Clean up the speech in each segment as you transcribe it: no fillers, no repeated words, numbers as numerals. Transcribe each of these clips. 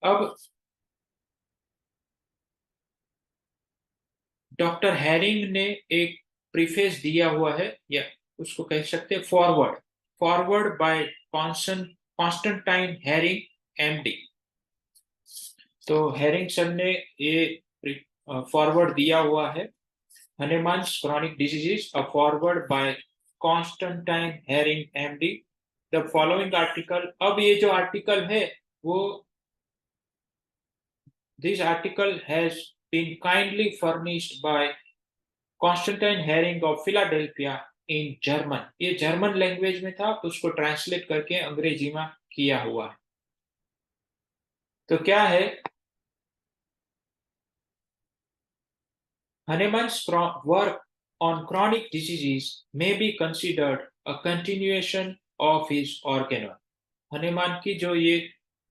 अब doctor herring ने एक प्रीफेस दिया हुआ है, या उसको कह सकते हैं forward, forward by Constantine Hering MD. तो हैरिंग सर ने ये फॉरवर्ड दिया हुआ है, Hahnemann's chronic diseases, a forward by Constantine Hering MD. The following article, अब ये जो आर्टिकल है वो, this article has been kindly furnished by Constantine Hering of Philadelphia in German. ये जर्मन लैंग्वेज में था, उसको ट्रांसलेट करके अंग्रेजी में किया हुआ है। तो क्या है, Hahnemann's work on chronic diseases may be considered a continuation of his organon। हनेमान की जो ये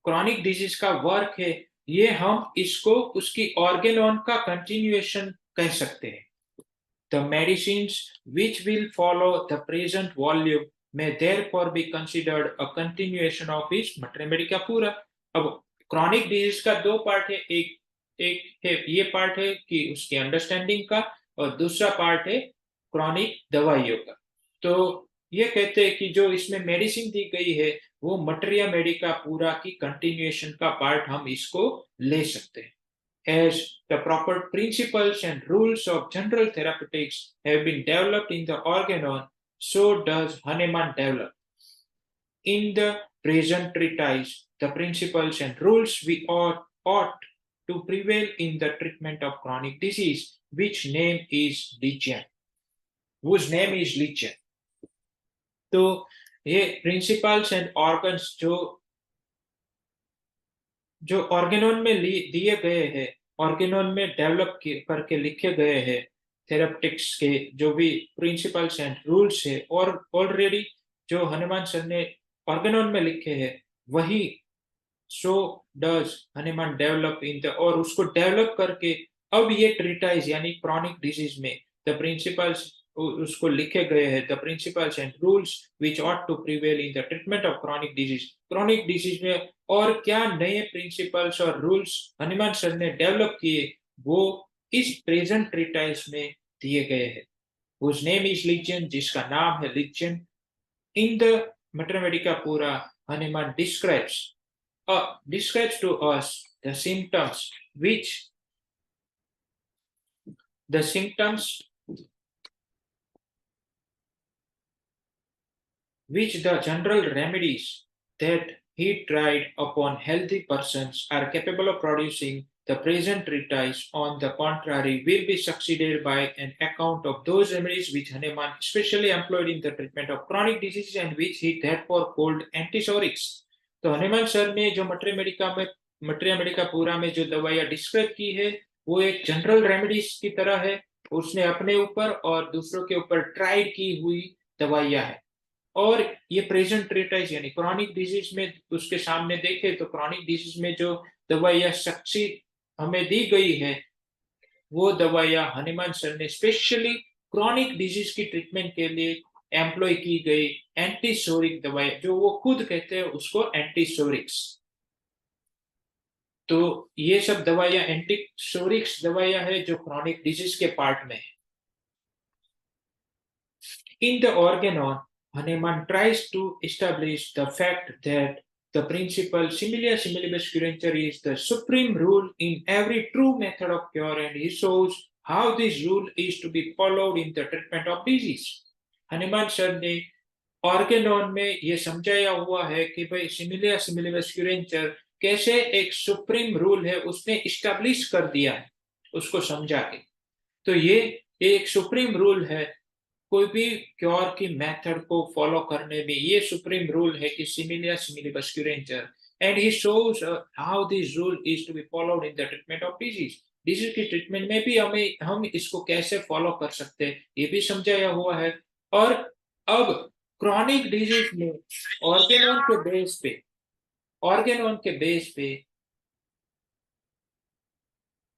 क्रॉनिक डिजीज का वर्क है, ये हम इसको उसकी ऑर्गेनॉन का कंटिन्यूएशन कह सकते हैं। The medicines which will follow the present volume may therefore be considered a continuation of his Matra Medica Pura। अब क्रॉनिक डिजीज का दो पार्ट है, एक एक है ये पार्ट है कि उसकी अंडरस्टैंडिंग का, और दूसरा पार्ट है क्रॉनिक दवाइयों का। तो ये कहते हैं कि जो इसमें मेडिसिन दी गई है वो मटेरिया मेडिका पूरा की कंटिन्यूएशन का पार्ट हम इसको ले सकते हैं। As the proper principles and rules of general therapeutics have been developed in the organon, so does Hahnemann develop. In the present treatise, the principles and rules we ought to prevail in the treatment of chronic disease, which name is Legion, whose name is Legion। तो ये principles and organs जो ऑर्गेनोन में दिए गए हैं, ऑर्गेनोन में develop करके लिखे गए हैं, थेरेपेटिक्स के जो भी प्रिंसिपल्स एंड रूल्स है, और ऑलरेडी जो हनुमान सर ने ऑर्गेनोन में लिखे हैं, वही so does Hahnemann develop in the, और उसको डेवलप करके अब ये ट्रीटाइज यानी क्रॉनिक डिजीज में द प्रिंसिपल्स उसको लिखे गए हैं, the principles and rules which ought to prevail in the treatment of chronic disease. Chronic disease में और क्या नए प्रिंसिपल्स और रूल्स हनुमान सर ने डेवलप किए, वो इस प्रेजेंट ट्रीटाइज में दिए गए हैं। whose name is Legion, जिसका नाम है Legion। In the Mathematica Pura, Hanuman describes to us the symptoms which the general remedies that he tried upon healthy persons are capable of producing. The present treatise, on the contrary, will be succeeded by an account of those remedies which Hahnemann specially employed in the treatment of chronic diseases and which he therefore called antisorics। तो Hanuman sir ने जो materia Medica पूरा में जो दवाइयां describe की है, वो एक जनरल रेमेडीज की तरह है। उसने अपने ऊपर और दूसरों के ऊपर ट्राई की हुई दवाइयां है। और ये प्रेजेंट ट्रीटाइज यानी क्रॉनिक डिजीज में उसके सामने देखे तो क्रॉनिक डिजीज में जो दवाइयां सक्सीड हमें दी गई है, वो दवाइयां हनुमान सर ने स्पेशली क्रॉनिक डिजीज की ट्रीटमेंट के लिए एम्प्लॉय की गई एंटीसोरिक दवाई, जो वो खुद कहते हैं उसको एंटीसोरिक्स। तो ये सब दवाइयां एंटीसोरिक्स दवाइयां है जो क्रॉनिक डिजीज के पार्ट में है। In the Organon, Hahnemann tries to establish the fact that the principle similia similibus curantur is the supreme rule in every true method of cure, and he shows how this rule is to be followed in the treatment of disease। Hanuman sir ने Organon में ये समझाया हुआ है कि भाई similia सिमिलिबस क्यूरेंचर कैसे एक सुप्रीम रूल है, उसने इस्टेब्लिश कर दिया है उसको समझा के। तो ये एक सुप्रीम रूल है, कोई भी क्योर की मेथड को फॉलो करने में ये सुप्रीम रूल है कि सिमिलिया सिमिलिबस क्यूरेंचर, and he shows how this rule is to be followed in the treatment of disease. Disease की ट्रीटमेंट में भी हम इसको कैसे फॉलो कर सकते हैं ये भी समझाया हुआ है। और अब क्रॉनिक डिजीज में ऑर्गेनोन के बेस पे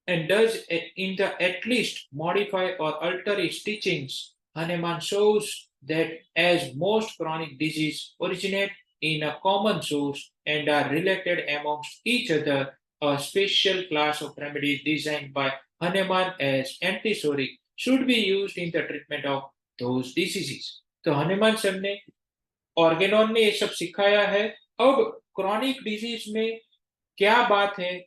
and does in the at least modify or alter its teachings, Hahnemann shows that as most chronic disease originate in a common source and are related amongst each other, a special class of remedies designed by Hahnemann as antisoric should be used in the treatment of those diseases. तो Hanuman sir ने Organon ने ये सब सिखाया है। अब chronic disease में क्या बात है,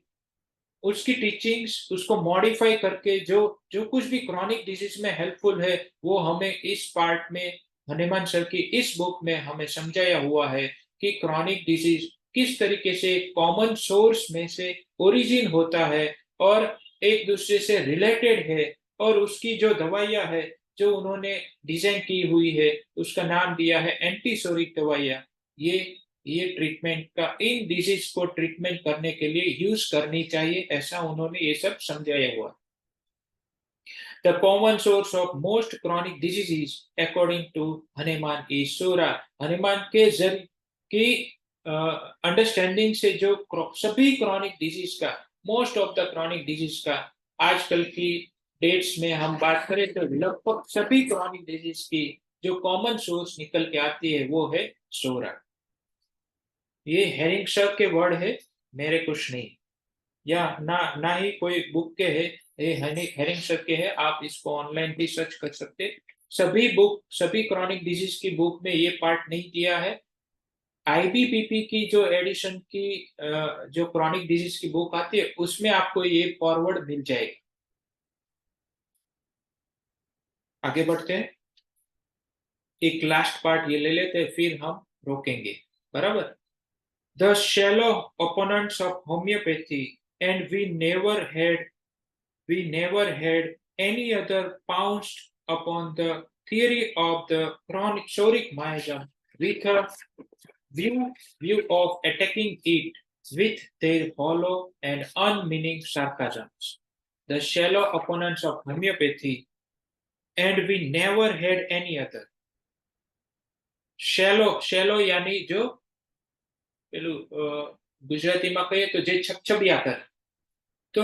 उसकी टीचिंग्स उसको मॉडिफाई करके जो जो कुछ भी क्रॉनिक डिजीज में हेल्पफुल है वो हमें इस पार्ट में हनुमान सर की इस बुक में हमें समझाया हुआ है कि क्रॉनिक डिजीज किस तरीके से कॉमन सोर्स में से ओरिजिन होता है और एक दूसरे से रिलेटेड है, और उसकी जो दवाइयां है जो उन्होंने डिजाइन की हुई है उसका नाम दिया है एंटीसोरिक दवाइयां। ये ट्रीटमेंट का इन डिजीज को ट्रीटमेंट करने के लिए यूज करनी चाहिए, ऐसा उन्होंने ये सब समझाया हुआ। The common source of most chronic diseases, according to Hahnemann, is Sura. Hanuman के जरिए की अंडरस्टैंडिंग से जो सभी क्रॉनिक डिजीज का, most of the chronic disease का आजकल की डेट्स में हम बात करें तो लगभग सभी क्रॉनिक डिजीज की जो कॉमन सोर्स निकल के आती है वो है सोरा। ये हेरिंग सर के वर्ड है, मेरे कुछ नहीं, या ना ना ही कोई बुक के है, ये हेरिंग सर के है। आप इसको ऑनलाइन भी सर्च कर सकते। सभी बुक, सभी क्रॉनिक डिजीज की बुक में ये पार्ट नहीं दिया है। आईबीपीपी की जो एडिशन की जो क्रॉनिक डिजीज की बुक आती है उसमें आपको ये फॉरवर्ड मिल जाएगा। आगे बढ़ते हैं, एक लास्ट पार्ट ये ले लेते हैं फिर हम रोकेंगे, बराबर। The shallow opponents of homeopathy, and we never had any other pounced upon the theory of the chronic psoriatic miasm with a view of attacking it with their hollow and unmeaning sarcasms. The shallow opponents of homeopathy, and we never had any other. Shallow यानी जो પેલું गुजरातीમાં કહીએ તો જે છબછબિયા કરે, तो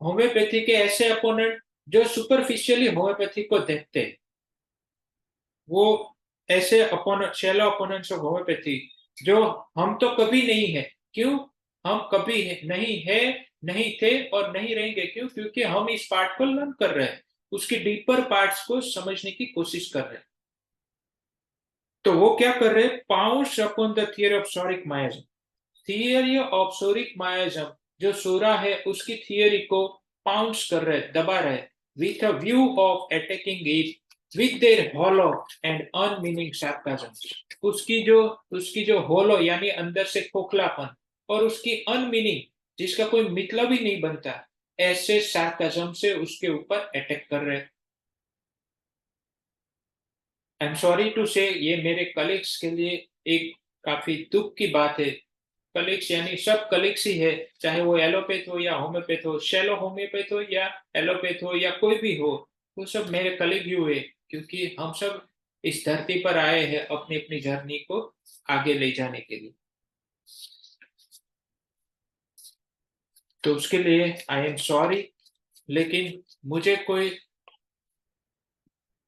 homeopathy के ऐसे अपोनेंट जो सुपरफिशियली होम्योपैथी को देखते हैं, वो ऐसे opponent, shallow opponents of homeopathy जो हम तो कभी नहीं है। क्यों हम कभी नहीं है, नहीं थे और नहीं रहेंगे? क्यों? क्योंकि हम इस पार्ट को लर्न कर रहे हैं, उसके डीपर पार्ट्स को समझने की कोशिश कर रहे हैं। तो वो क्या कर रहे हैं? Pounce upon the theory of psoric miasm. Theory of psoric miasm जो सोरा है उसकी थियरी को पाउंस कर रहे, दबा रहे, with a view of attacking it with their hollow and unmeaning sarcasm. उसकी जो हॉलो यानी अंदर से खोखलापन और उसकी अनमीनिंग जिसका कोई मतलब ही नहीं बनता, ऐसे सार्काज्म से उसके ऊपर अटैक कर रहे। आई एम सॉरी टू से ये मेरे कलीग्स के लिए एक काफी दुख की बात है। कलीग्स यानी सब कलीग्स ही है, चाहे वो एलोपैथ हो या होम्योपैथ हो, शैलो होम्योपैथ हो या एलोपैथ हो या कोई भी हो, वो सब मेरे कलीग ही हुए, क्योंकि हम सब इस धरती पर आए हैं अपनी अपनी जर्नी को आगे ले जाने के लिए। तो उसके लिए आई एम सॉरी, लेकिन मुझे कोई,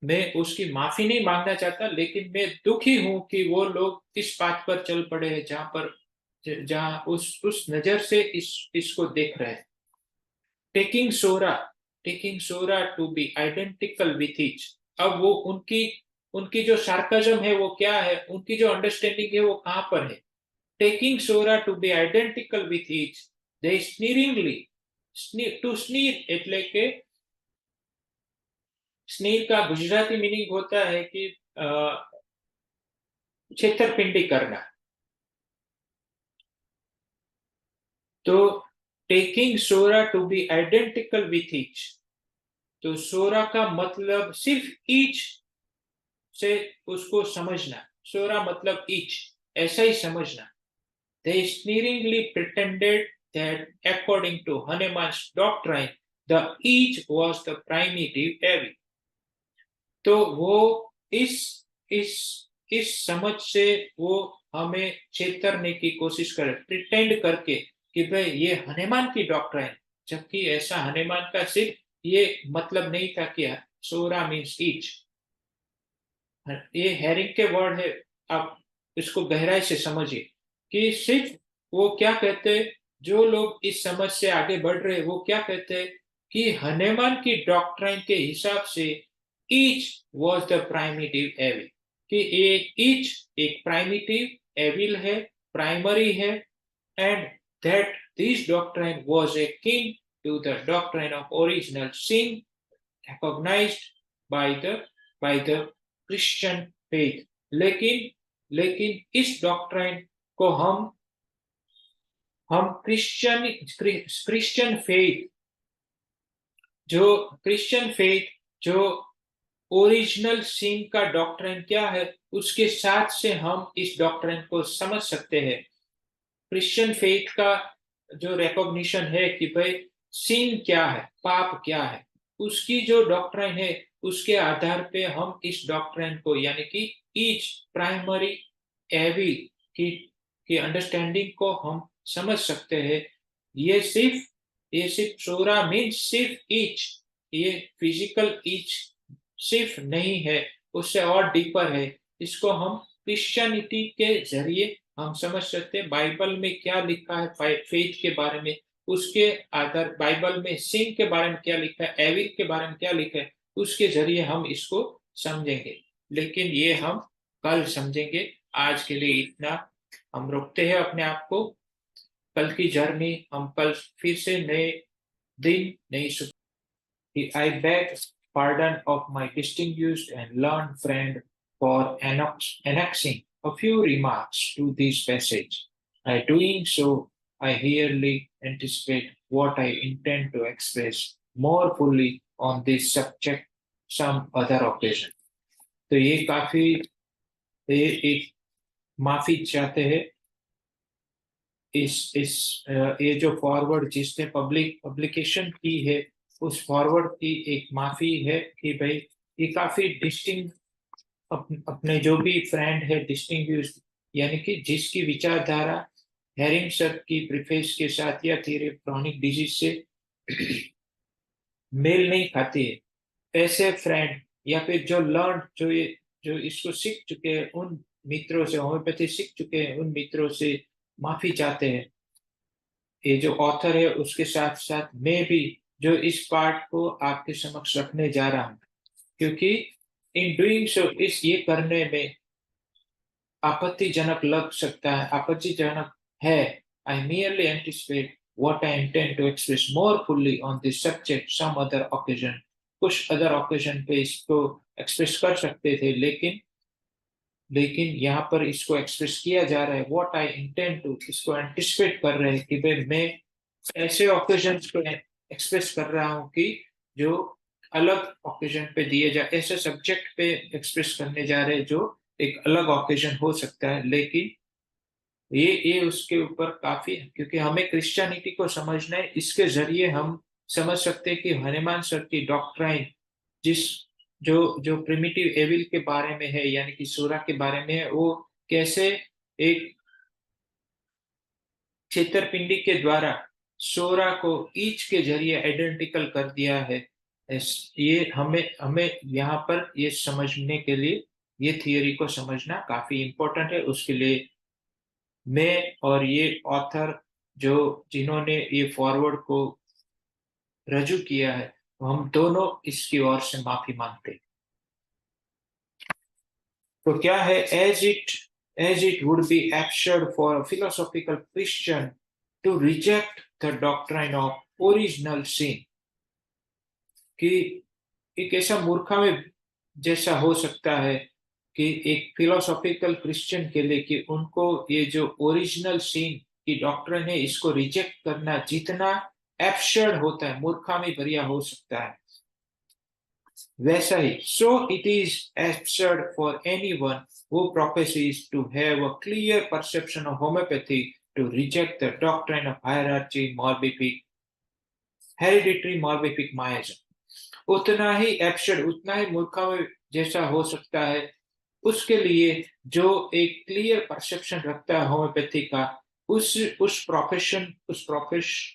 मैं उसकी माफी नहीं मांगना चाहता, लेकिन मैं दुखी हूं कि वो लोग इस बात पर चल पड़े हैं जहां उस नजर से इसको देख रहे हैं। Taking psora, taking psora to be identical with itch. अब वो उनकी उनकी जो सार्काज्म है वो क्या है, उनकी जो अंडरस्टैंडिंग है वो कहां पर है? Taking psora to be identical with each, they sneeringly, to sneer એટલે કે स्नीर का गुजराती मीनिंग होता है कि छेतरपिंडी करना। तो taking psora to be identical with itch, तो सोरा का मतलब सिर्फ ईच से उसको समझना, सोरा मतलब ईच ऐसा ही समझना। They sneeringly pretended that according to Hahnemann's doctrine, the each was the primitive evil. तो वो इस इस इस समझ से वो हमें चेतरने की कोशिश करे, प्रिटेंड करके कि भाई ये हनुमान की डॉक्ट्राइन, जबकि ऐसा हनुमान का सिर्फ ये मतलब नहीं था कि सोरा मीन्स ईच। ये हेरिंग के वर्ड है। आप इसको गहराई से समझिए कि सिर्फ वो क्या कहते हैं, जो लोग इस समझ से आगे बढ़ रहे हैं वो क्या कहते हैं कि हनेमान की डॉक्ट्राइन के हिसाब से itch was the primitive evil, कि ये ईच एक प्राइमिटिव एविल है, प्राइमरी है, and that this doctrine was akin to the doctrine of original sin recognized by the Christian faith. लेकिन लेकिन इस डॉक्ट्राइन को हम क्रिश्चियन फेथ, जो क्रिश्चियन फेथ जो ओरिजिनल सिन का डॉक्ट्राइन क्या है उसके साथ से हम इस डॉक्ट्राइन को समझ सकते हैं। क्रिश्चियन फेथ का जो रिकॉग्निशन है कि भाई सिन क्या है, पाप क्या है, उसकी जो डॉक्ट्राइन है उसके आधार पे हम इस डॉक्ट्राइन को यानी कि ईच प्राइमरी एविल की अंडरस्टैंडिंग को हम समझ सकते हैं। ये सिर्फ सोरा मीन्स सिर्फ ईच, ये फिजिकल ईच सिर्फ नहीं है, उससे और डीपर है। इसको हम क्रिश्चियनिटी के जरिए हम समझ सकते हैं। बाइबल में क्या लिखा है फेथ के बारे में, उसके आधार बाइबल में सिन के बारे में क्या लिखा है, एविल के बारे में क्या लिखा है, उसके जरिए हम इसको समझेंगे। लेकिन ये हम कल समझेंगे। आज के लिए इतना, हम रोकते हैं अपने आप को। कल की जर्नी हम कल फिर से नए दिन नई I beg pardon of my distinguished and learned friend for annexing a few remarks to this passage. By doing so, I herely anticipate what I intend to express more fully on this subject some other occasion. तो ये काफी ये एक माफी चाहते हैं ये जो फॉरवर्ड जिसने पब्लिकेशन की है उस फॉरवर्ड की एक माफी है कि भाई ये काफी अपने जो भी फ्रेंड है डिस्टिंग्विश्ड, यानी कि जिसकी विचारधारा हेरिंग सर की प्रीफेस के साथ या थ्योरी ऑफ क्रॉनिक डिजीज से मेल नहीं खाती है, ऐसे फ्रेंड या फिर जो इसको सीख चुके हैं उन मित्रों से, होम्योपैथी सीख चुके हैं उन मित्रों से माफी चाहते हैं। ये जो ऑथर है उसके साथ साथ मैं भी जो इस पार्ट को आपके समक्ष रखने जा रहा हूं, क्योंकि इन डूइंग सो इस ये करने में आपत्तिजनक लग सकता है, आपत्तिजनक है। आई merely anticipate what I intend to express more fully on this subject some other occasion. कुछ अदर occasion पे इसको एक्सप्रेस कर सकते थे, लेकिन यहाँ पर इसको एक्सप्रेस किया जा रहा है। व्हाट आई इंटेंड टू, इसको एंटिसिपेट कर रहे हैं कि भाई मैं ऐसे ओकेजन को एक्सप्रेस कर रहा हूँ कि जो अलग ओकेजन पे दिए जा, ऐसे सब्जेक्ट पे एक्सप्रेस करने जा रहे हैं जो एक अलग ओकेजन हो सकता है। लेकिन ये उसके ऊपर काफी है, क्योंकि हमें क्रिश्चियनिटी को समझना है। इसके जरिए हम समझ सकते हैं कि हनुमान सर की डॉक्ट्राइन जिस जो जो प्रिमिटिव एविल के बारे में है यानी कि सूरा के बारे में है, वो कैसे एक छेतरपिंडी के द्वारा सोरा को ईच के जरिए आइडेंटिकल कर दिया है। ये हमें हमें यहाँ पर ये समझने के लिए ये थियोरी को समझना काफी इम्पोर्टेंट है। उसके लिए मैं और ये ऑथर जो जिन्होंने ये फॉरवर्ड को रजू किया है, हम दोनों इसकी ओर से माफी मांगते हैं। तो क्या है, as it would be absurd for a philosophical Christian to reject the doctrine of original sin, कि एक ऐसा मूर्खामी जैसा हो सकता है कि एक फिलोसॉफिकल क्रिश्चियन के लिए कि उनको ये जो ओरिजिनल सीन की डॉक्ट्रिन है इसको रिजेक्ट करना जितना एब्सर्ड होता है, मूर्खामी भरिया हो सकता है, वैसा ही so it is absurd for anyone who professes to have a clear perception of homeopathy to reject the doctrine of hereditary morbific miasm. उतना ही एब्सर्ड, उतना ही मूर्खामी जैसा हो सकता है उसके लिए जो एक क्लियर परसेप्शन रखता है होम्योपैथी का, उस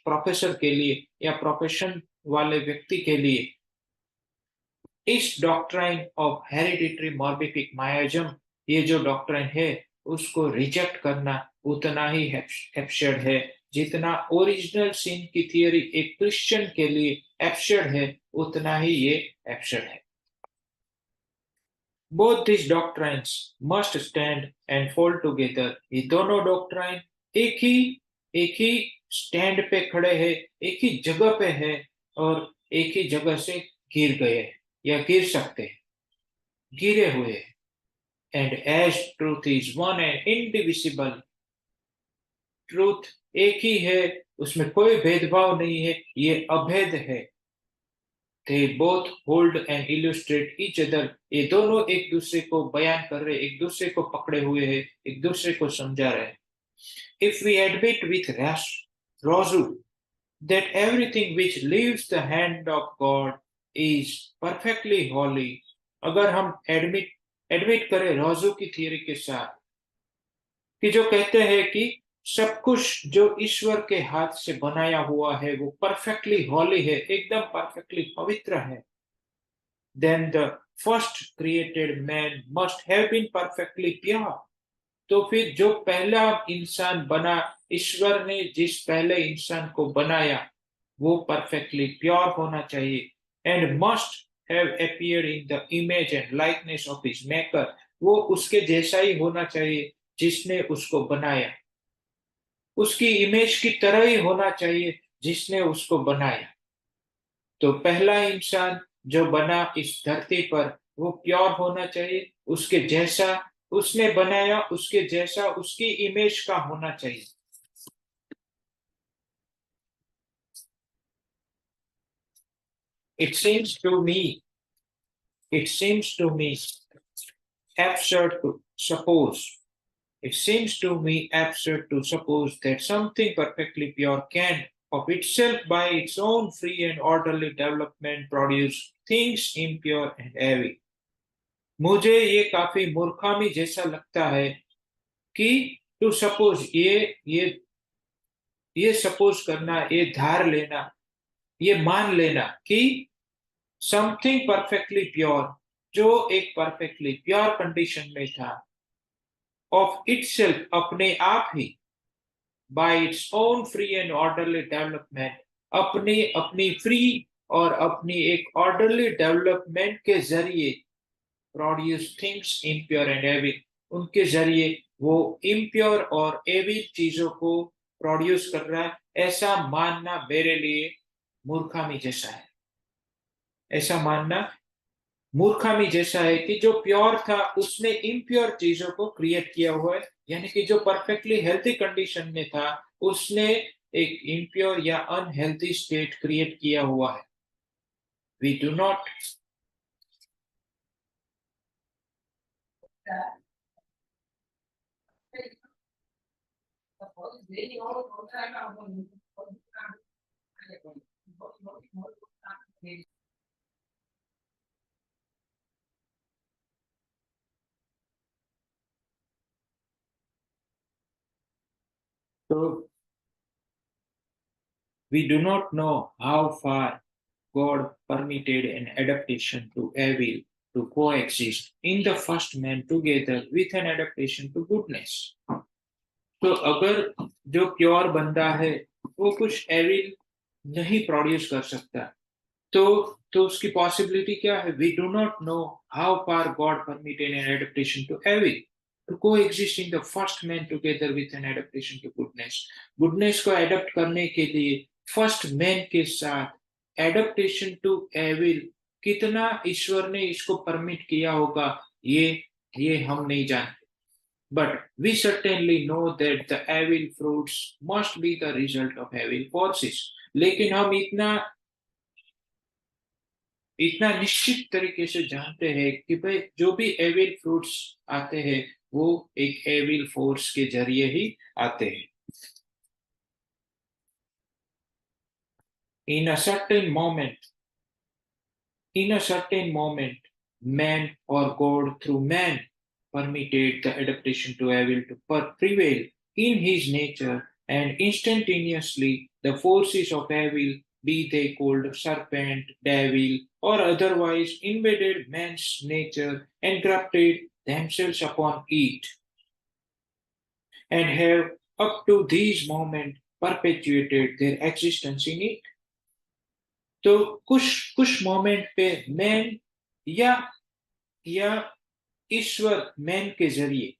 प्रोफेसर के लिए या प्रोफेशन वाले व्यक्ति के लिए इस डॉक्ट्राइन ऑफ हेरिडिटरी मॉर्बिफिक मायाजम, ये जो डॉक्ट्राइन है उसको रिजेक्ट करना उतना ही एब्सर्ड है जितना ओरिजिनल सिन की थियरी एक क्रिश्चियन के लिए एब्सर्ड है, उतना ही ये एब्सर्ड है। Both these doctrines must stand and fall together. ये दोनों डॉक्ट्राइन एक ही स्टैंड पे खड़े हैं, एक ही जगह पे है और एक ही जगह से गिर गए या गिर सकते हैं, गिरे हुए हैं। And as truth is one and indivisible, truth एक ही है, उसमें कोई भेदभाव नहीं है, ये अभेद है। They both hold and illustrate each other. ये दोनों एक दूसरे को बयान कर रहे, एक दूसरे को पकड़े हुए हैं, एक दूसरे को समझा रहे हैं। If we admit with Rosu that everything which leaves the hand of God is perfectly holy, अगर हम एडमिट करें रोजू की थियरी के साथ कि जो कहते हैं कि सब कुछ जो ईश्वर के हाथ से बनाया हुआ है वो परफेक्टली हॉली है, एकदम परफेक्टली पवित्र है, then the first created man must have been perfectly pure. तो फिर जो पहला इंसान बना, ईश्वर ने जिस पहले इंसान को बनाया वो परफेक्टली प्योर होना चाहिए, and must have appeared in the image and likeness of his maker, वो उसके जैसा ही होना चाहिए जिसने उसको बनाया, उसकी इमेज की तरह ही होना चाहिए जिसने उसको बनाया। तो पहला इंसान जो बना इस धरती पर वो प्योर होना चाहिए, उसके जैसा उसने बनाया, उसके जैसा उसकी इमेज का होना चाहिए। It seems to me, it seems to me absurd to suppose, it seems to me absurd to suppose that something perfectly pure can, of itself, by its own free and orderly development, produce things impure and heavy. मुझे ये काफी मूर्खामी जैसा लगता है कि to suppose ये suppose करना, ये धार लेना, ये मान लेना कि समथिंग परफेक्टली प्योर, जो एक परफेक्टली प्योर कंडीशन में था, ऑफ इटसेल्फ अपने आप ही, by its own free and orderly development, अपनी अपनी फ्री और अपनी एक ऑर्डरली डेवलपमेंट के जरिए, produce things impure and evil, उनके जरिए वो इम्प्योर और एविल चीजों को प्रोड्यूस कर रहा है, ऐसा मानना मेरे लिए मूर्खामी जैसा है। ऐसा मानना मूर्खामी जैसा है कि जो प्योर था उसने इम्प्योर चीजों को क्रिएट किया हुआ है, यानी कि जो परफेक्टली हेल्थी कंडीशन में था उसने एक इम्प्योर या अनहेल्थी स्टेट क्रिएट किया हुआ है। वी डू नॉट तो we do not know how far God permitted an adaptation to evil to coexist in the first man together with an adaptation to goodness. तो अगर जो pure बंदा है वो कुछ एविल नहीं प्रोड्यूस कर सकता, तो उसकी पॉसिबिलिटी क्या है? We do not know how far God permitted an adaptation to evil to coexist in the first man together with an adaptation to goodness. Goodness को एडप्ट करने के लिए फर्स्ट मैन के साथ एडेप्टेशन टू एविल कितना ईश्वर ने इसको permit किया होगा, ये हम नहीं जानते। But we certainly know that the evil fruits must be the result of evil forces. लेकिन हम इतना निश्चित तरीके से जानते हैं कि भाई जो भी एविल फ्रूट्स आते हैं वो एक एविल फोर्स के जरिए ही आते हैं। In a certain moment, man or God through man permitted the adaptation to evil to prevail in his nature, and instantaneously the forces of evil, be they called serpent, devil, or otherwise, invaded man's nature and grafted themselves upon it. and have up to these moments perpetuated their existence in it. तो कुछ कुछ moment पे man या या ईश्वर man के जरिए,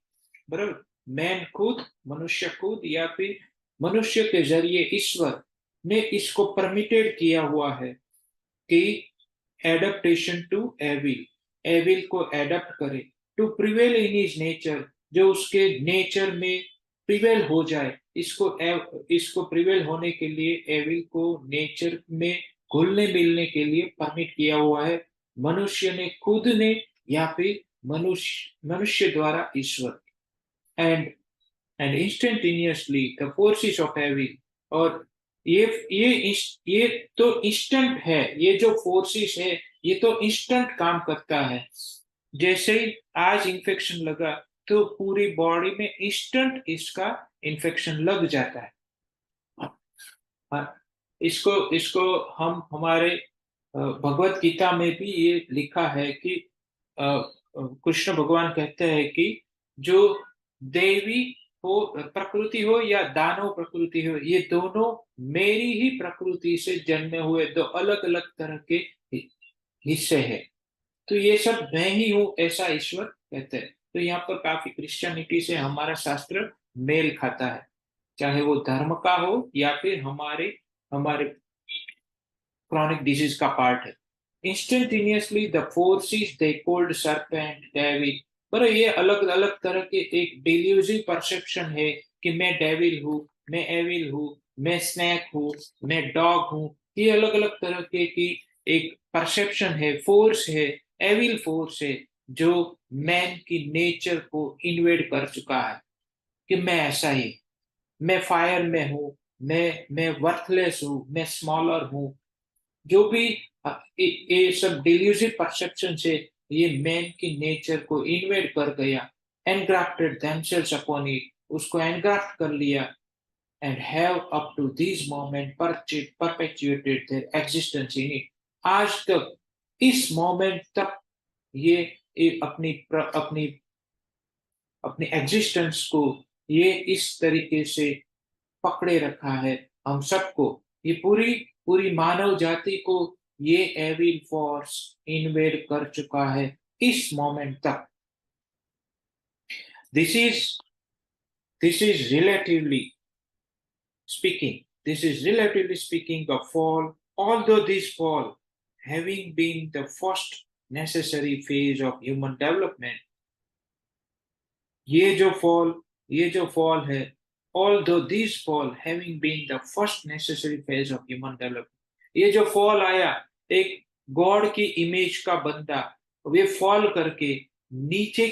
बराबर, man खुद, मनुष्य खुद, या फिर मनुष्य के जरिए ईश्वर ने इसको परमिटेड किया हुआ है कि एडेप्टेशन टू एविल, एविल को एडप्ट करे, to prevail in his nature, जो उसके नेचर में प्रिवेल हो जाए, इसको प्रिवेल होने के लिए एविल को नेचर में घुलने मिलने के लिए परमिट किया हुआ है, मनुष्य ने खुद ने या फिर मनुष्य मनुष्य द्वारा ईश्वर। And and instantaneously the forces of evil, और ये तो इंस्टेंट है, ये जो फोर्सेस है ये तो इंस्टेंट काम करता है। जैसे ही आज इन्फेक्शन लगा तो पूरी बॉडी में इंस्टेंट इसका इन्फेक्शन लग जाता है। इसको इसको हम हमारे भगवत गीता में भी ये लिखा है कि कृष्ण भगवान कहते हैं कि जो देवी हो प्रकृति हो या दानव प्रकृति हो, ये दोनों मेरी ही प्रकृति से जन्मे हुए दो अलग अलग तरह के हिस्से हैं, तो ये सब मैं ही हूँ, ऐसा ईश्वर कहते हैं। तो यहाँ पर काफी क्रिश्चियनिटी से हमारा शास्त्र मेल खाता है, चाहे वो धर्म का हो या फिर हमारे हमारे chronic disease का पार्ट है। Instantaneously the forces they called serpent, devil, पर ये अलग अलग तरह के एक डिल्यूजिव परसेप्शन है कि मैं डेविल हूँ, मैं एविल हूँ, मैं स्नैक हूँ, मैं डॉग हूँ, ये अलग अलग तरह के की एक परसेप्शन है, फोर्स है, एविल फोर्स है, जो मैन की नेचर को इन्वेड कर चुका है कि मैं ऐसा ही, मैं फायर में हूँ, मैं वर्थलेस हूँ, मैं स्मॉलर हूँ, जो भी ये सब डिल्यूसिव परसेप्शन से ये मैन की नेचर को इन्वेड कर गया, एनग्राफ्टेड देमसेल्व्स अपॉन इट, उसको एनग्राफ्ट कर लिया, and have up to this moment perpetuated their existence in it. आज तक इस मोमेंट तक ये अपनी अपनी एग्जिस्टेंस को ये इस तरीके से पकड़े रखा है हम सबको, ये पूरी पूरी मानव जाति को ये एविल फोर्स इन्वेड कर चुका है इस मोमेंट तक। This is relatively speaking a fall, although this fall having been the first necessary phase of human development, ये जो फॉल है, although this fall having been the first necessary phase of human development, ये जो fall आया, एक God की image का बंदा वे फॉल करके नीचे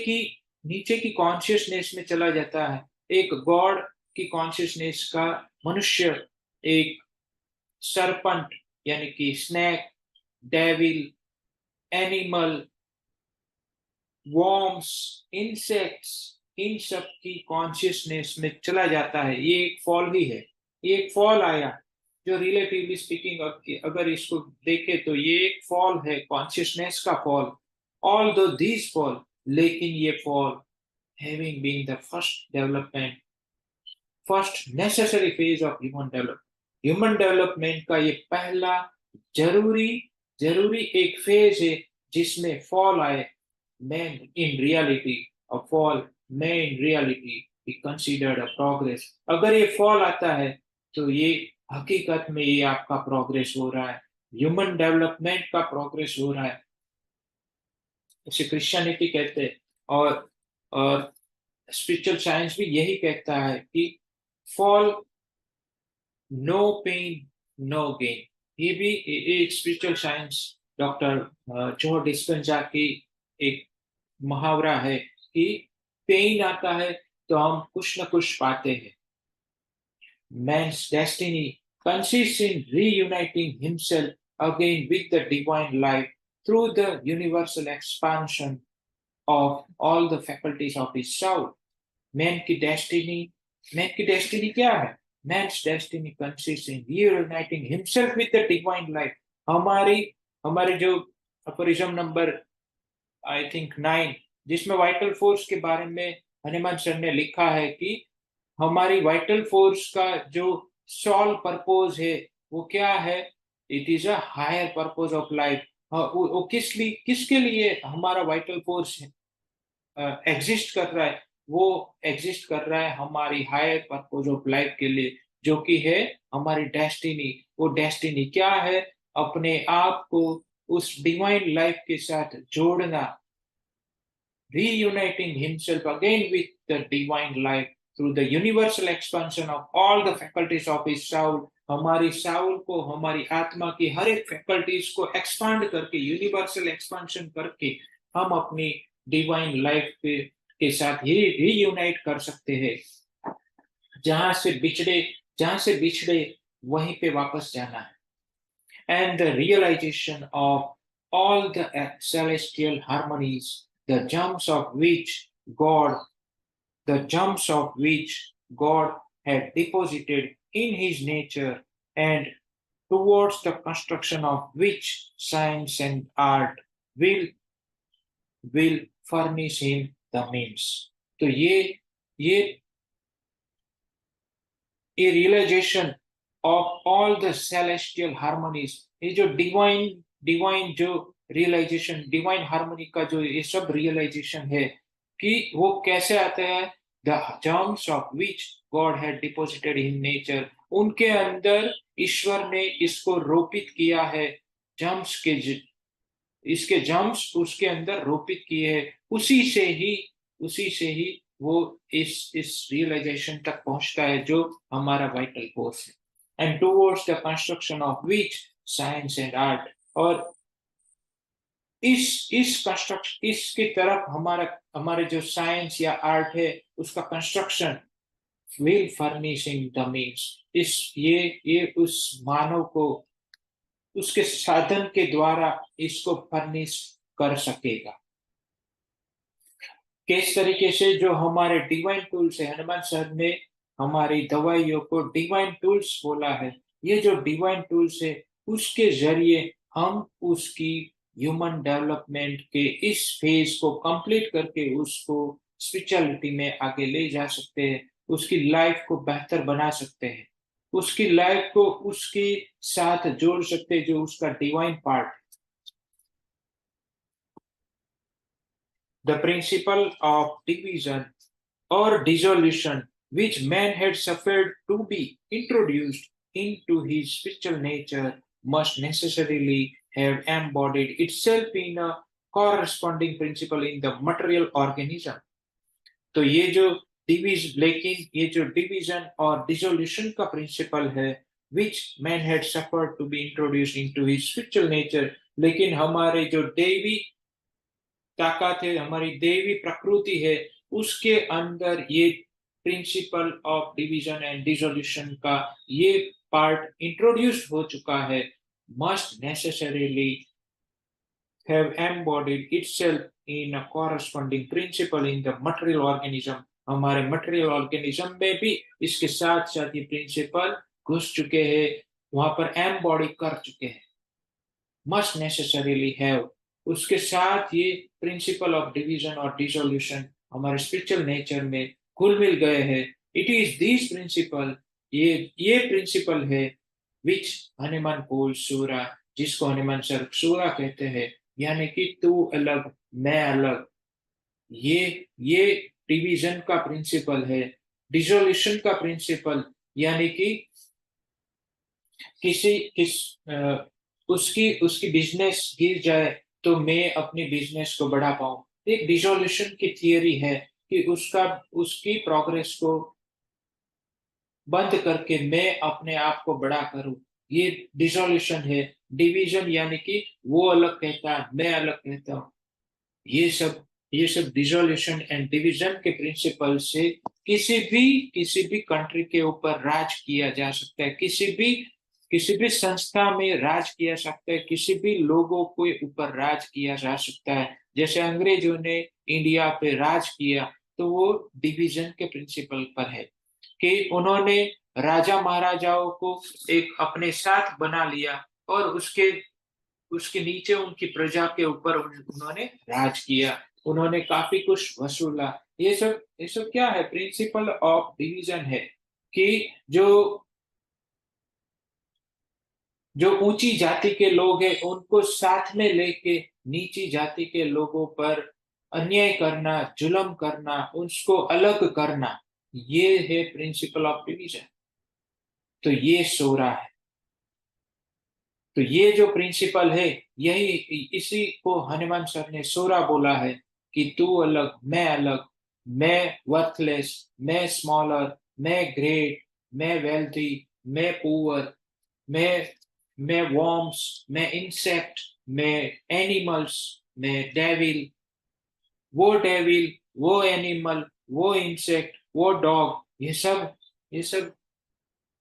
की कॉन्शियसनेस में चला जाता है, एक गॉड की कॉन्शियसनेस का मनुष्य, एक सरपंट यानी कि snake, devil, animal, worms, insects, इन सब की कॉन्शियसनेस में चला जाता है। ये एक फॉल ही है, ये एक फॉल आया जो रिलेटिवली स्पीकिंग अगर इसको देखे तो ये एक फॉल है, कॉन्शियसनेस का fall. Although this fall, लेकिन ये fall having been the first necessary phase of human development का ये पहला जरूरी एक फेज है जिसमें फॉल आए। Man in reality a fall, may in reality be considered a progress। अगर ये फॉल आता है तो ये हकीकत में ये आपका प्रोग्रेस हो रहा है, ह्यूमन डेवलपमेंट का प्रोग्रेस हो रहा है, इसे क्रिश्चियनिटी कहते हैं। और स्पिरिचुअल साइंस भी यही कहता है कि fall, no pain no gain. ये भी एक spiritual science doctor Joe Dispenza की एक मुहावरा है कि पेन आता है तो हम कुछ न कुछ पाते हैं। Man's destiny consists in reuniting himself again with the divine life through the universal expansion of all the faculties of his soul। Man की डेस्टिनी क्या है? Man's destiny consists in reuniting himself with the divine life। हमारे जो aphorism number I think 9, जिसमें vital force के बारे में Hanuman sir ने लिखा है कि हमारी वाइटल फोर्स का जो सॉल पर्पस है वो क्या है? It is a higher purpose of life. वो किसके लिए हमारा वाइटल फोर्स एग्जिस्ट कर रहा है? वो एग्जिस्ट कर रहा है हमारी हायर पर्पस ऑफ लाइफ के लिए, जो कि है हमारी डेस्टिनी। वो डेस्टिनी क्या है? अपने आप को उस डिवाइन लाइफ के साथ जोड़ना, reuniting himself again with the divine life through the universal expansion of all the faculties of his soul। हमारी साउल को, हमारी आत्मा की हर एक फैकल्टीज को एक्सपांड करके, यूनिवर्सल एक्सपांशन करके हम अपनी डिवाइन लाइफ के साथ ही रीयूनाइट कर सकते हैं। जहां से बिछड़े जहां से बिछड़े वहीं पे वापस जाना है। And the realization of all the celestial harmonies, the germs of which God, the germs of which God had deposited in his nature, and towards the construction of which science and art will will furnish him the means। तो ये a realization of all the celestial harmonies, ये जो divine जो realisation, divine harmony का जो ये सब realisation है कि वो कैसे आता है? The germs of which God had deposited in nature, उनके अंदर ईश्वर ने इसको रोपित किया है। जर्म्स के इसके जर्म्स उसके अंदर रोपित किए हैं। उसी से ही वो इस रियलाइजेशन तक पहुंचता है जो हमारा वाइटल फोर्स है। And towards the construction of which science and art, और इस कंस्ट्रक्शन, इसकी तरफ हमारे जो साइंस या आर्ट है उसका construction will furnishing the means, इस ये उस मानव को उसके साधन के द्वारा इसको फर्निश कर सकेगा। किस तरीके से? जो हमारे डिवाइन टूल्स है, हनुमान सर ने हमारी दवाइयों को डिवाइन टूल्स बोला है। ये जो डिवाइन टूल्स है उसके जरिए हम उसकी ह्यूमन डेवलपमेंट के इस फेज को कंप्लीट करके उसको स्पिरिचुअलिटी में आगे ले जा सकते हैं, उसकी लाइफ को बेहतर बना सकते हैं, उसकी लाइफ को उसके साथ जोड़ सकते हैं जो उसका divine part. The principle of division or dissolution which man had suffered to be introduced into his spiritual nature must necessarily have embodied itself in a corresponding principle in the material organism। तो ये जो division और dissolution का principal है, which man had suffered to be introduced into his spiritual nature, लेकिन हमारे जो देवी ताकत है, हमारी देवी प्रकृति है, उसके अंदर ये principle of division and dissolution का ये पार्ट इंट्रोड्यूस हो चुका है। Must necessarily have embodied itself in a corresponding principle in the material organism। हमारे मटेरियल ऑर्गेनिज्म में भी इसके साथ साथ ये प्रिंसिपल घुस चुके हैं, वहां पर एम्बॉडी कर चुके हैं। मस्ट नेसेसरीली हैव, उसके साथ ये प्रिंसिपल ऑफ डिवीजन और डिसोल्यूशन हमारे स्पिरिचुअल नेचर में घुल मिल गए हैं। इट इज दिस प्रिंसिपल, ये प्रिंसिपल है विच हनुमान कॉल सूरा, जिसको हनुमान सर सूरा कहते हैं, यानी कि तू अलग मैं अलग। ये डिवीजन का प्रिंसिपल है। डिसोल्यूशन का प्रिंसिपल यानी कि किसी किस उसकी उसकी बिजनेस गिर जाए तो मैं अपनी बिजनेस को बढ़ा पाऊं। एक डिसोल्यूशन की थियरी है कि उसकी प्रोग्रेस को बंद करके मैं अपने आप को बड़ा करूं। ये डिसोल्यूशन है। डिवीजन यानी कि वो अलग कहता है, मैं अलग कहता हूँ। ये सब डिसोल्यूशन एंड डिवीजन के प्रिंसिपल से किसी भी कंट्री के ऊपर राज किया जा सकता है, किसी भी संस्था में राज किया सकता है, किसी भी लोगों के ऊपर राज किया जा सकता है। जैसे अंग्रेजों ने इंडिया पे राज किया तो वो डिवीजन के प्रिंसिपल पर है कि उन्होंने राजा महाराजाओं को एक अपने साथ बना लिया और उसके नीचे उनकी प्रजा के ऊपर उन्होंने राज किया। उन्होंने काफी कुछ वसूला। ये सब क्या है? प्रिंसिपल ऑफ डिवीजन है कि जो जो ऊंची जाति के लोग हैं उनको साथ में लेके नीची जाति के लोगों पर अन्याय करना, जुल्म करना, उसको अलग करना, ये है प्रिंसिपल ऑफ डिवीजन। तो ये सोरा है। तो ये जो प्रिंसिपल है, यही इसी को हनुमान सर ने सोरा बोला है कि तू अलग, मैं अलग, मैं वर्थलेस, मैं स्मॉलर, मैं ग्रेट, मैं वेल्थी, मैं पुअर, मैं मैं वॉर्म्स, मैं इंसेक्ट, मैं एनिमल्स, मैं डेविल, वो वो एनिमल, वो इंसेक्ट, वो डॉग, ये सब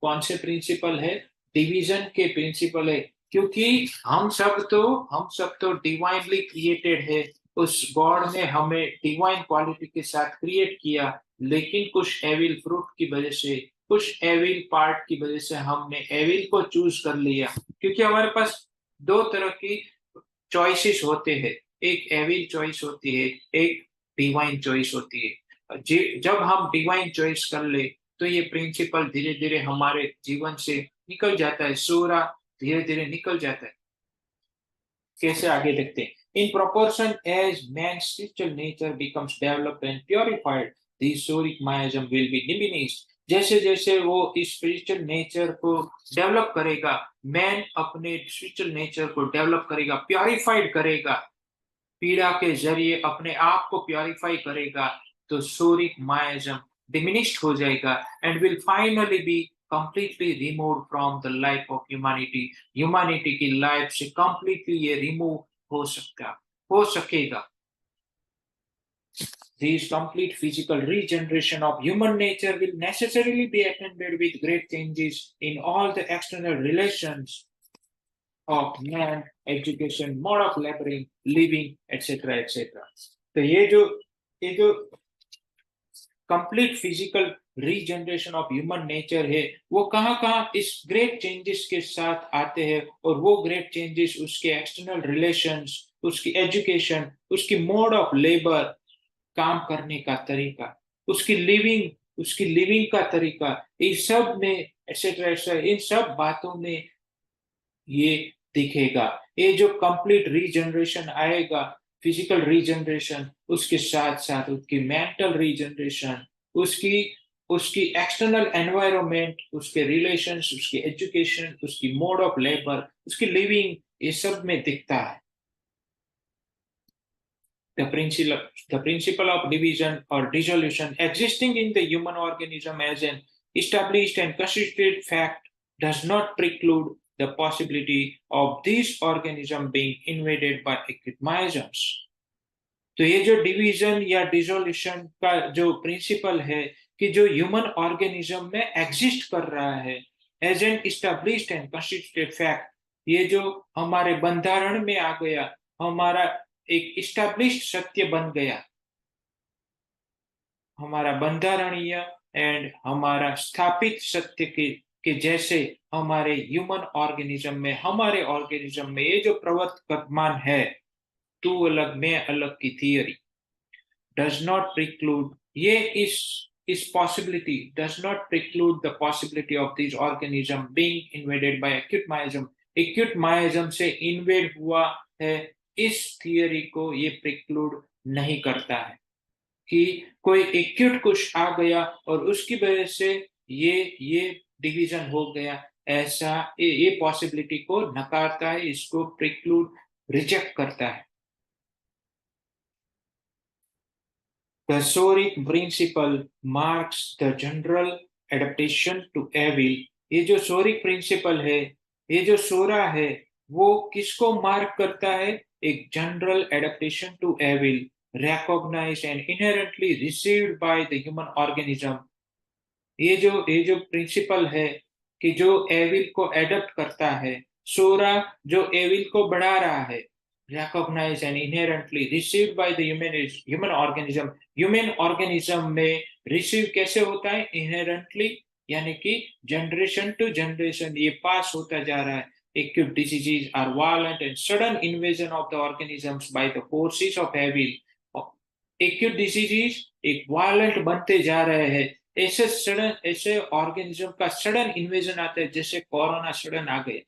कौन से प्रिंसिपल है? डिवीजन के प्रिंसिपल है। क्योंकि हम सब तो डिवाइनली क्रिएटेड है। उस गॉड ने हमें डिवाइन क्वालिटी के साथ क्रिएट किया, लेकिन कुछ एविल फ्रूट की वजह से, कुछ एविल पार्ट की वजह से हमने एविल को चूज कर लिया। क्योंकि हमारे पास दो तरह की चॉइसेस होते हैं। एक एविल चॉइस होती है, एक डिवाइन चॉइस होती है। जब हम डिवाइन चॉइस कर ले, तो ये प्रिंसिपल धीरे धीरे हमारे जीवन से निकल जाता है, सूरा धीरे धीरे निकल जाता है। कैसे? आगे देखते हैं। इन proportion as man's spiritual nature becomes developed and purified, the soric miasm will be diminished। जैसे जैसे वो इस स्पिरिचुअल नेचर को डेवलप करेगा, मैन अपने स्पिरिचुअल नेचर को डेवलप करेगा, प्योरीफाइड करेगा, पीड़ा के जरिए अपने आप को प्योरीफाई करेगा, तो सोरिक मायाजम डिमिनिश्ड हो जाएगा and will finally be completely remove from the life of humanity. Humanity की लाइफ से कंप्लीटली ये रिमूव हो सकेगा। This complete physical regeneration of human nature will necessarily be attended with great changes in all the external relations of man, education, mode of laboring, living, etc., etc. तो ये जो complete physical regeneration of human nature है, वो कहाँ कहाँ इस great changes के साथ आते हैं। और वो ग्रेट चेंजेस उसके एक्सटर्नल रिलेशंस, उसकी एजुकेशन, उसकी मोड ऑफ लेबर, काम करने का तरीका, उसकी लिविंग का तरीका, इस सब में एक्सेट्रा एक्सेट्रा, इन सब बातों में ये दिखेगा। ये जो कंप्लीट रीजनरेशन आएगा, फिजिकल रीजनरेशन, उसके साथ साथ उसकी मेंटल रीजनरेशन, उसकी उसकी एक्सटर्नल एनवायरनमेंट, उसके रिलेशंस, उसकी एजुकेशन, उसकी मोड ऑफ लेबर, उसकी लिविंग, ये सब में दिखता है। The principle of division or dissolution existing in the human organism as an established and constituted fact does not preclude the possibility of this organism being invaded by acute miasms। तो ये जो division या dissolution का जो principal है कि जो human organism में एग्जिस्ट कर रहा है as an established and constituted fact, ये जो हमारे बंधारण में आ गया, हमारा एक इस्टेब्लिश्ड सत्य बन गया, हमारा बंधारणीय एंड हमारा स्थापित सत्य के जैसे हमारे ह्यूमन ऑर्गेनिज्म में, हमारे ऑर्गेनिज्म में ये जो प्रवर्तमान है, तू अलग मैं अलग की थियरी does not preclude, ये इस possibility does not preclude the possibility of these organism being invaded by acute miasm। acute miasm से invade हुआ है, इस थियरी को ये प्रिक्लूड नहीं करता है कि कोई एक्यूट कुछ आ गया और उसकी वजह से ये डिवीजन हो गया। ऐसा ये पॉसिबिलिटी को नकारता है, इसको प्रिक्लूड, रिजेक्ट करता है। The Soric principle marks the general adaptation to evil। ये जो सोरिक प्रिंसिपल है, ये जो सोरा है, वो किसको मार्क करता है? एक general adaptation to evil, recognized and inherently received by the human organism। ये जो प्रिंसिपल है कि जो एविल को एडप्ट करता है, सोरा जो एविल को बढ़ा रहा है, recognized and inherently received by the human organism। Human organism में रिसीव कैसे होता है? इनहेरेंटली, यानी कि जनरेशन टू जनरेशन ये पास होता जा रहा है। Acute diseases are violent and sudden invasion of the organisms by the forces of evil, acute diseases एक वायलेंट बनते जा रहे हैं, ऐसे सडन ऐसे ऑर्गेनिज्म का सडन इन्वेजन आता है, जैसे कोरोना सडन आ गए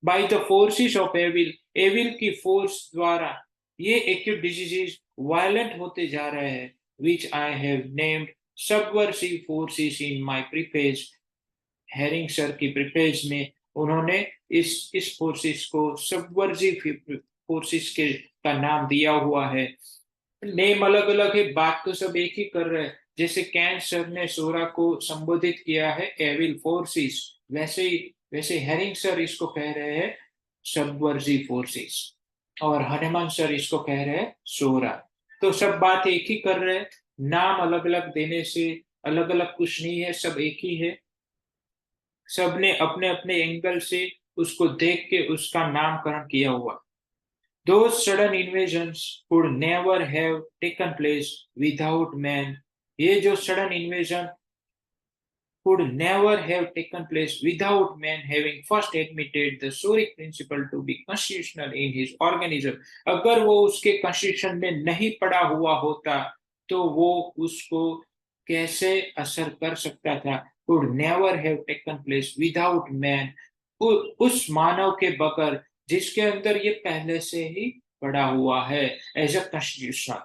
by the forces of evil, evil की फोर्स द्वारा ये एक्यूट डिजीजेज वायलेंट होते जा रहे हैं, which I have named subversive forces in my preface. Hering sir की प्रीफेस में उन्होंने इस फोर्सेस को सबवर्सिव फोर्सेस के का नाम दिया हुआ है। नेम अलग अलग है, बात तो सब एक ही कर रहे हैं। जैसे कैंसर ने सोरा को संबोधित किया है एविल फोर्सेस, वैसे हेरिंग सर इसको कह रहे हैं सबवर्जी फोर्सेस, और हनुमान सर इसको कह रहे हैं सोरा। तो सब बात एक ही कर रहे हैं, नाम अलग अलग देने से अलग अलग कुछ नहीं है, सब एक ही है। सबने अपने अपने एंगल से उसको देख के उसका नामकरण किया हुआ। Those sudden invasions could never have taken place without man. ये जो sudden invasion could never have taken place without man having first admitted the Suric principle to be constitutional in his organism. अगर वो उसके constitution में नहीं पड़ा हुआ होता तो वो उसको कैसे असर कर सकता था? Could never have taken place without man. उस मानव के बगैर जिसके अंदर ये पहले से ही पड़ा हुआ है एज अ कॉन्स्टिट्यूशन।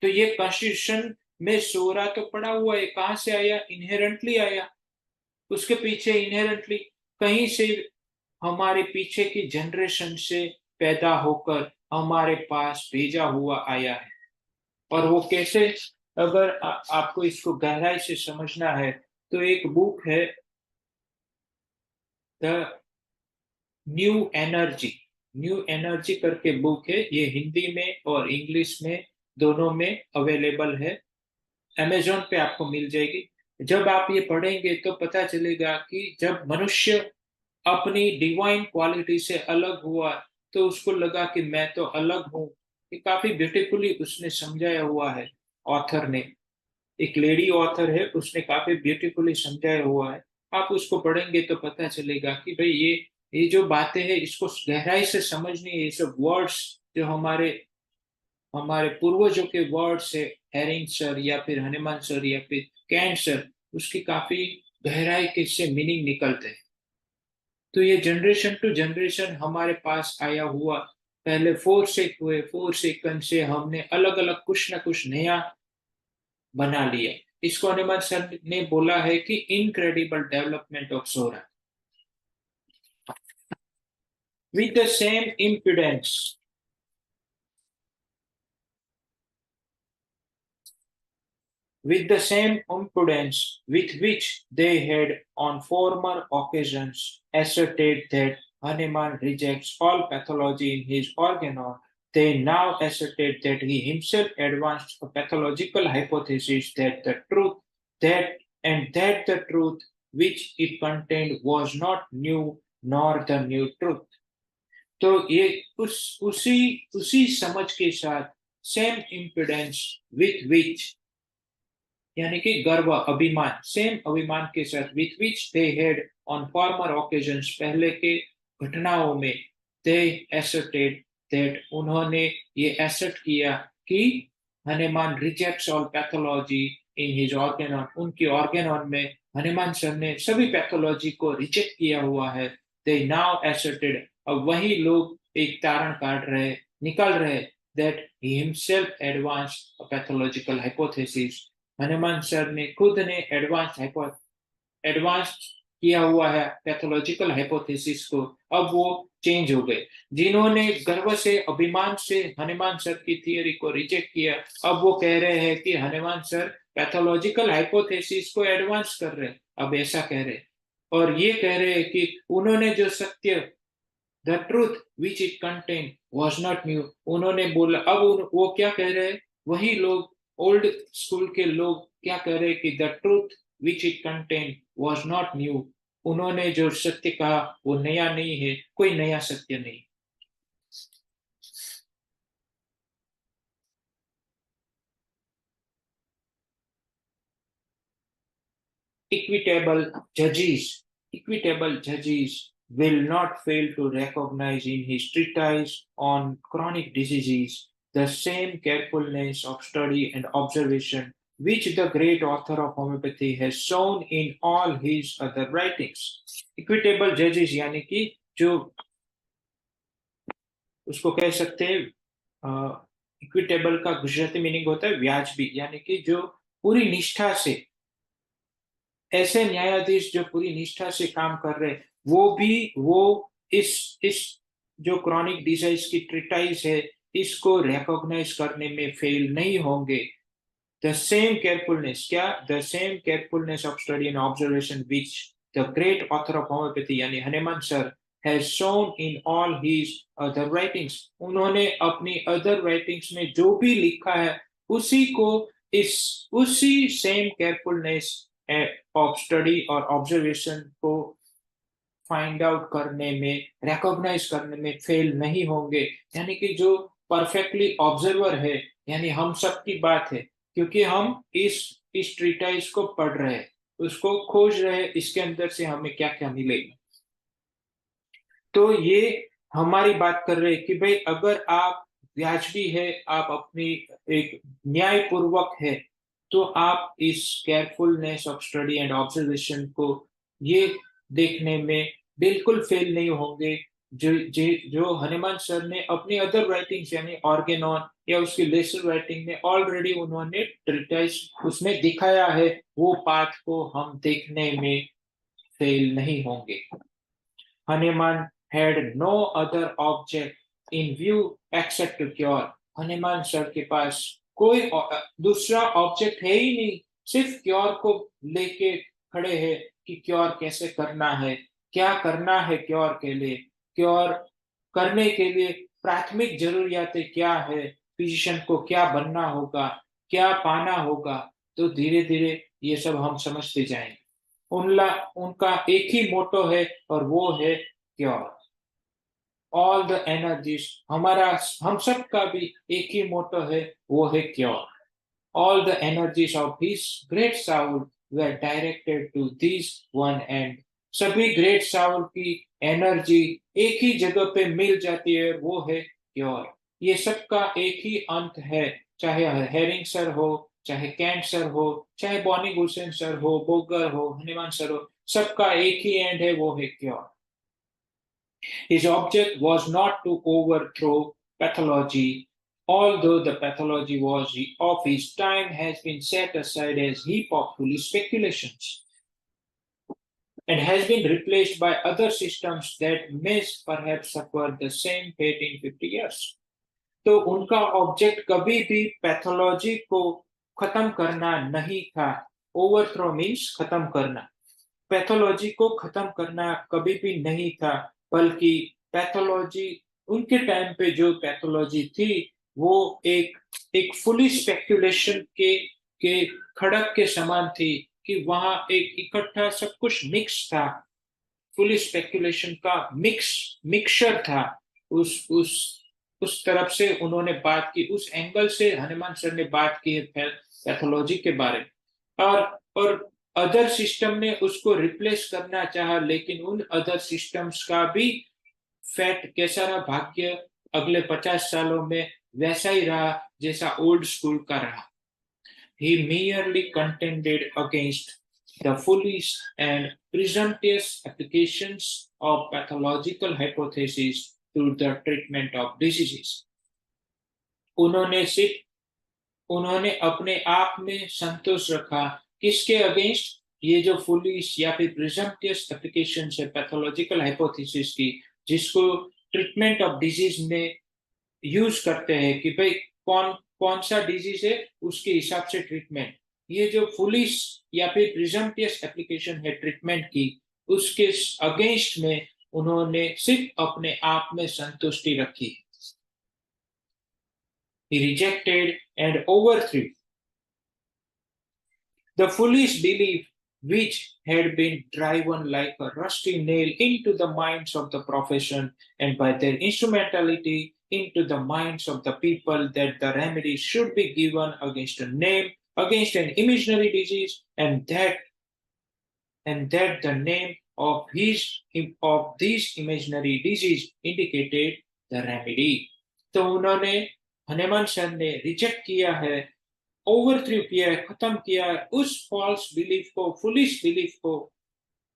तो ये कॉन्स्टिट्यूशन में सोरा तो पड़ा हुआ है, कहां से आया? इनहेरेंटली आया। उसके पीछे इनहेरेंटली कहीं से हमारे पीछे की जनरेशन से पैदा होकर हमारे पास भेजा हुआ आया है। और वो कैसे? अगर आपको इसको गहराई से समझना है तो एक बुक है the new energy. New energy करके बुक है, ये हिंदी में और इंग्लिश में दोनों में अवेलेबल है। अमेजोन पे आपको मिल जाएगी। जब आप ये पढ़ेंगे तो पता चलेगा कि जब मनुष्य अपनी डिवाइन क्वालिटी से अलग हुआ तो उसको लगा कि मैं तो अलग हूँ। ये काफी ब्यूटीफुली उसने समझाया हुआ है ऑथर ने। एक लेडी ऑथर है, उसने काफी ब्यूटीफुली समझाया हुआ है। आप उसको पढ़ेंगे तो पता चलेगा कि भाई ये जो बातें हैं इसको गहराई से समझनी है। ये सब वर्ड्स जो हमारे हमारे पूर्वजों के वर्ड्स है, हेरिंग सर या फिर हनुमान सर या फिर कैंट सर, उसकी काफी गहराई के से मीनिंग निकलते हैं। तो ये जनरेशन टू जनरेशन हमारे पास आया हुआ। पहले फोर सेक हुए, फोर सेकंड से हमने अलग अलग कुछ ना कुछ नया बना लिया। इसको हनुमान सर ने बोला है कि incredible development of psora with the same impedance. With the same impudence with which they had on former occasions asserted that Hahnemann rejects all pathology in his organon, they now asserted that he himself advanced a pathological hypothesis that the truth which it contained was not new nor the new truth. तो ये उसी समझ के साथ same impedance with which, यानी कि गर्व अभिमान, सेम अभिमान के साथ with which they had on farmer occasions, पहले के घटनाओं में, दे एसर्टेड दैट, उन्होंने ये एसर्ट किया कि Hanuman rejects all pathology in his Organon, उनकी ऑर्गेनॉन में हनुमान सर ने सभी पैथोलॉजी को रिजेक्ट किया हुआ है। दे नाउ एसर्टेड, अब वही लोग एक तारण काट रहे, निकल रहे, that he himself advanced a pathological hypothesis, Hanuman sir ने खुद ने एडवांस किया हुआ है पैथोलॉजिकल हाइपोथेसिस को। अब वो चेंज हो गए। जिन्होंने गर्व से अभिमान से हनुमान सर की थियरी को रिजेक्ट किया, अब वो कह रहे हैं कि हनुमान सर पैथोलॉजिकल हाइपोथेसिस को एडवांस कर रहे हैं, अब ऐसा कह रहे हैं। और ये कह रहे हैं कि उन्होंने जो सत्य, the truth which it contain was not new, उन्होंने बोला। अब वो क्या कह रहे हैं? वही लोग, ओल्ड स्कूल के लोग क्या कह रहे हैं कि the truth which it contain was not new, उन्होंने जो सत्य कहा वो नया नहीं है, कोई नया सत्य नहीं। equitable equitable judges will not fail to recognize in his treatise on chronic diseases the same carefulness of study and observation which the great author of homeopathy has shown in all his other writings. Equitable judges यानी कि जो उसको कह सकते हैं equitable का Gujarati meaning होता है व्याजबी, यानी कि जो पूरी निष्ठा से, ऐसे न्यायाधीश जो पूरी निष्ठा से काम कर रहे, वो इस जो क्रॉनिक डिजीज की ट्रीटाइज है, इसको रिकॉग्नाइज करने में फेल नहीं होंगे. The same carefulness, क्या? The same carefulness of study and observation which the great author of homeopathy यानी Hanuman sir has shown in all his other writings. उन्होंने अपनी other writings में जो भी लिखा है, उसी same carefulness of study और observation को फाइंड आउट करने में, रिकॉग्नाइज करने में फेल नहीं होंगे. यानी कि जो परफेक्टली ऑब्जर्वर है, यानी हम सब की बात है, क्योंकि हम इस ट्रीटाइज को पढ़ रहे हैं, उसको खोज रहे हैं, इसके अंदर से हमें क्या क्या मिलेगा. तो ये हमारी बात कर रहे हैं कि भाई अगर आप व्याजबी है, आप अपनी एक न्यायपूर्वक है, तो आप इस carefulness of study and observation को ये देखने में बिल्कुल फेल नहीं होंगे जो हनुमान सर ने अपनी अदर राइटिंग्स यानी ऑर्गेनॉन या उसकी लेसर राइटिंग में ऑलरेडी उन्होंने ट्रीटाइज उसमें दिखाया है, वो पाथ को हम देखने में फेल नहीं होंगे. Hanuman had no other object in view except to cure. Hanuman sir के पास कोई दूसरा ऑब्जेक्ट है ही नहीं, सिर्फ क्योर को लेके खड़े हैं कि क्योर कैसे करना है, क्या करना है क्योर के लिए, क्योर करने के लिए प्राथमिक जरूरियातें क्या है, फिजिशियन को क्या बनना होगा, क्या पाना होगा. तो धीरे धीरे ये सब हम समझते जाएंगे. उनका एक ही मोटो है और वो है क्योर. ऑल द एनर्जीज, हम सब का भी एक ही मोटो है, वो है cure. All the energies of his great soul were directed to this one end. सभी ग्रेट साउल की एनर्जी एक ही जगह पे मिल जाती है, वो है क्योर. ये सबका एक ही अंत है, चाहे हेरिंग सर हो, चाहे कैंट सर हो, चाहे बॉनी गुलशन सर हो, बोगर हो, हनुमान सर हो, सबका एक ही एंड है, वो है cure. His object was not to overthrow pathology, although the pathology was of his time has been set aside as heap of foolish speculations and has been replaced by other systems that may perhaps suffer the same fate in 50 years. तो उनका object कभी भी pathology को खत्म करना नहीं था. Overthrow means खत्म करना, पैथोलॉजी को खत्म करना कभी भी नहीं था, बल्कि पैथोलॉजी, उनके टाइम पे जो पैथोलॉजी थी, वो एक फुली स्पेक्यूलेशन के खड़क के समान थी, कि वहां एक इकट्ठा सब कुछ मिक्स था. फुली स्पेक्यूलेशन का मिक्सचर था. उस तरफ से उन्होंने बात की, उस एंगल से हनुमान सर ने बात की है पैथोलॉजी के बारे में. और अदर सिस्टम ने उसको रिप्लेस करना चाहा, लेकिन उन अदर सिस्टम्स का भी फैट कैसा रहा, भाग्य अगले 50 सालों में वैसा ही रहा जैसा ओल्ड स्कूल का रहा. He merely contended against the foolish and presumptuous applications of pathological hypotheses to the treatment of diseases. उन्होंने अपने आप में संतोष रखा. किसके अगेंस्ट? ये जो फुलिश या फिर प्रिजम्पटियस एप्लीकेशन है पैथोलॉजिकल हाइपोथेसिस की, जिसको ट्रीटमेंट ऑफ डिजीज में यूज करते हैं कि भाई कौन सा डिजीज है, उसके हिसाब से ट्रीटमेंट. ये जो फुलिश या फिर प्रिजम्पटियस एप्लीकेशन है ट्रीटमेंट की, उसके अगेंस्ट में उन्होंने सिर्फ अपने आप में संतुष्टि रखी. He rejected and overthrew the foolish belief which had been driven like a rusty nail into the minds of the profession and by their instrumentality into the minds of the people that the remedy should be given against an imaginary disease, and that the name of this imaginary disease indicated the remedy. तो उन्होंने Hanuman sir ने reject किया है, ओवरथ्रू किया है, खत्म किया है उस फॉल्स बिलीफ को, फुलिश बिलीफ को,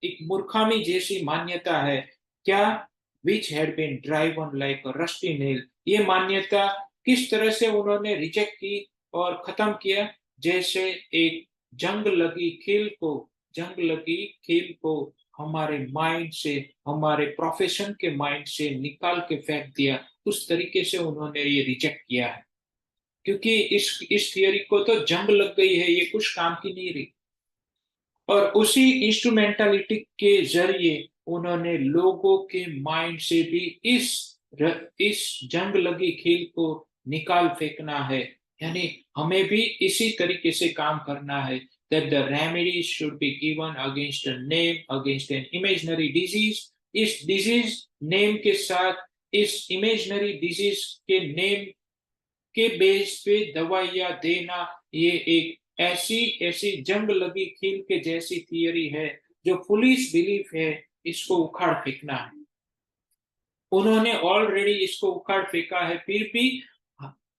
एक मूर्खामी जैसी मान्यता है क्या, which had been driven like a rusty nail. ये मान्यता किस तरह से उन्होंने रिजेक्ट की और खत्म किया, जैसे एक जंग लगी खील को, जंग लगी खील को हमारे माइंड से, हमारे प्रोफेशन के माइंड से निकाल के फेंक दिया, उस तरीके से उन्होंने ये रिजेक्ट किया है। क्योंकि इस थियोरी को तो जंग लग गई है, ये कुछ काम की नहीं रही। और उसी इंस्ट्रूमेंटालिटी के जरिए उन्होंने लोगों के माइंड से भी इस जंग लगी खेल को निकाल फेंकना है। यानी हमें भी इसी तरीके से काम करना है, that the remedies should be given against a name, against an imaginary disease। इस डिजीज नेम के साथ, इस इमेजिनरी डिजीज के नेम के बेस पे दवाइयां देना, ये एक ऐसी ऐसी जंग लगी खील के जैसी थियरी है जो पुलिस बिलीफ है, इसको उखाड़ फेंकना है। उन्होंने ऑलरेडी इसको उखाड़ फेंका है, फिर भी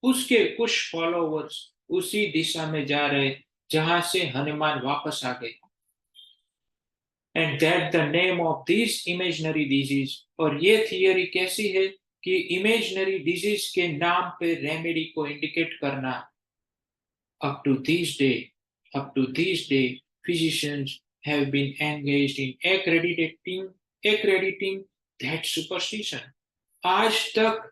उसके कुछ फॉलोवर्स उसी दिशा में जा रहे जहां से हनुमान वापस आ गए। And that the name of this imaginary disease, और ये थियरी कैसी है कि इमेजिनरी डिजीज के नाम पे रेमेडी को इंडिकेट करना। Up to this day, up to this day, physicians have been engaged in accrediting that superstition। आज तक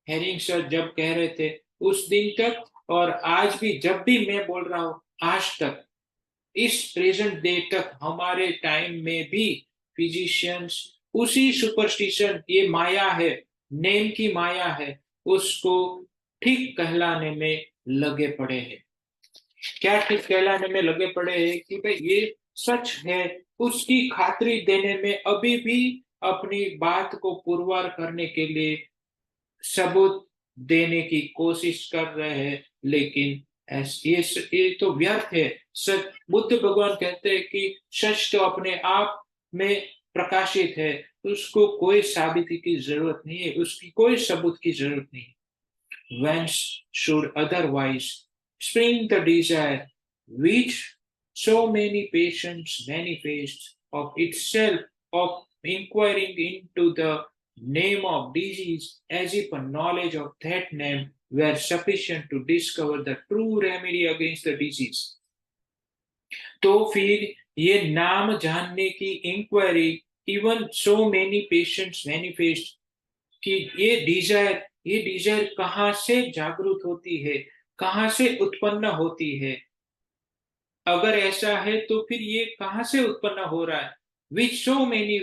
हेरिंग सर जब कह रहे थे उस दिन तक, और आज भी जब भी मैं बोल रहा हूं, आज तक इस प्रेजेंट डे तक हमारे टाइम में भी फिजिशियंस उसी सुपरस्टिशन, ये माया है, नेम की माया है, उसको ठीक कहलाने में लगे पड़े हैं। क्या ठीक कहलाने में लगे पड़े हैं कि भाई ये सच है, उसकी खातरी देने में अभी भी अपनी बात को पुरवार करने के लिए सबूत देने की कोशिश कर रहे हैं, लेकिन ये तो व्यर्थ है। सच, बुद्ध भगवान कहते हैं कि सच तो अपने आप में प्रकाशित है, उसको कोई साबिती की जरूरत नहीं है, उसकी कोई सबूत की जरूरत नहीं। Whence should otherwise spring the desire which so many patients manifest of itself, of inquiring into the name of disease as if a knowledge of that name were sufficient to discover the true remedy against the disease। तो फिर ये नाम जानने की inquiry, even so many patients manifest, कि ये Dzire कहाँ से जागृत होती है, कहाँ से उत्पन्न होती है। अगर ऐसा है तो फिर ये कहाँ से उत्पन्न हो रहा है। विच सो मेनी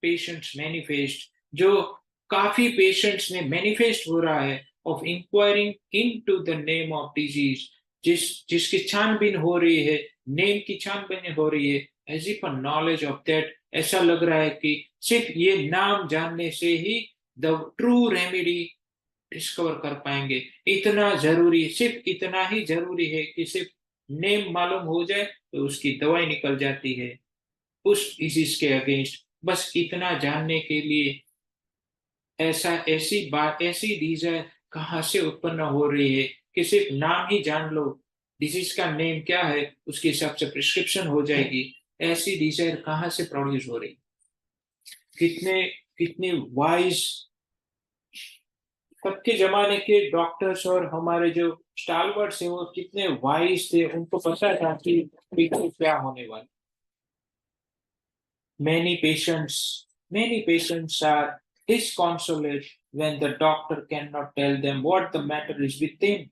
पेशेंट्स मैनिफेस्ट, जो काफी पेशेंट्स में मैनिफेस्ट हो रहा है, of enquiring into the name of disease, जिसकी छानबीन हो रही है, नेम की छानबीन हो रही है, as if a knowledge of that, ऐसा लग रहा है कि सिर्फ ये नाम जानने से ही द ट्रू रेमेडी डिस्कवर कर पाएंगे। इतना जरूरी, सिर्फ इतना ही जरूरी है कि सिर्फ नेम मालूम हो जाए तो उसकी दवाई निकल जाती है उस डिजीज के अगेंस्ट। बस इतना जानने के लिए ऐसी बात, ऐसी डिजायर कहाँ से उत्पन्न हो रही है कि सिर्फ नाम ही जान लो, डिजीज का नेम क्या है, उसके हिसाब से प्रिस्क्रिप्शन हो जाएगी। ऐसी डिजायर कहाँ से प्रोड्यूस हो रही। कितने कितने वाइज तब के जमाने के डॉक्टर्स और हमारे जो स्टालवर्ड्स हैं वो कितने वाइज थे, उनको पता था कि पीछे क्या होने वाला। Many patients are disconsolate when the doctor cannot tell them what the matter is with them।